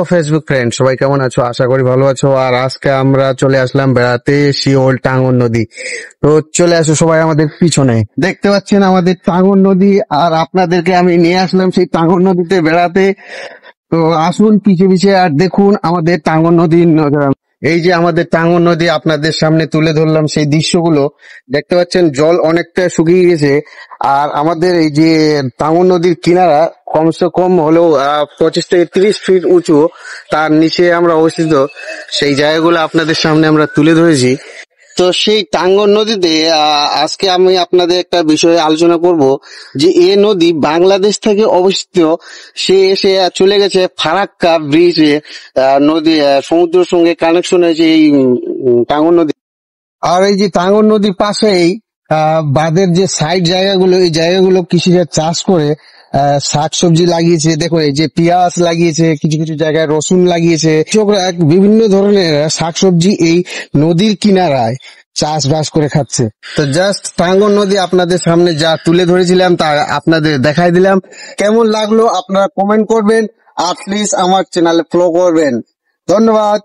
Facebook friend সবাই কেমন আছো? আশা করি ভালো আছো। আর আজকে আমরা চলে আসলাম বেড়াতে শিওল টাঙ্গন নদী। তো চলে আসো সবাই আমাদের পিছনে। দেখতে পাচ্ছেন আমাদের টাঙ্গন নদী, আর আপনাদেরকে আমি নিয়ে আসলাম সেই টাঙ্গন নদীতে বেড়াতে। তো আসুন পিছে পিছে আর দেখুন আমাদের টাঙ্গন নদীর এই যে আমাদের টাঙ্গন নদী আপনাদের সামনে তুলে ধরলাম সেই দৃশ্যগুলো। দেখতে পাচ্ছেন জল অনেকটা শুকিয়ে গেছে, আর আমাদের এই যে টাঙ্গন নদীর কিনারা কমসে কম হলেও 25 থেকে 30 ফিট উঁচু, তার নিচে আমরা অবস্থিত। সেই জায়গাগুলো আপনাদের সামনে আমরা তুলে ধরেছি। তো সেই টাঙ্গন নদীতে আজকে আমি আপনাদের একটা বিষয়ে আলোচনা করব যে এই নদী বাংলাদেশ থেকে অবস্থিত। সে এসে চলে গেছে ফারাক্কা ব্রিজে, নদী সমুদ্রের সঙ্গে কানেকশন হয়েছে এই টাঙ্গন নদী। আর এই যে টাঙ্গন নদীর পাশেই বাঁধের যে সাইড জায়গাগুলো, এই জায়গাগুলো কৃষিরা চাষ করে শাকসবজি লাগিয়েছে। দেখো এই যে পেঁয়াজ লাগিয়েছে, কিছু কিছু জায়গায় রসুন লাগিয়েছে। কৃষকরা বিভিন্ন ধরনের শাকসবজি এই নদীর কিনারায় চাষবাস করে খাচ্ছে। তো জাস্ট টাঙ্গন নদী আপনাদের সামনে যা তুলে ধরেছিলাম তা আপনাদের দেখাই দিলাম। কেমন লাগলো আপনারা কমেন্ট করবেন, আর প্লিজ আমার চ্যানেলে ফলো করবেন। ধন্যবাদ।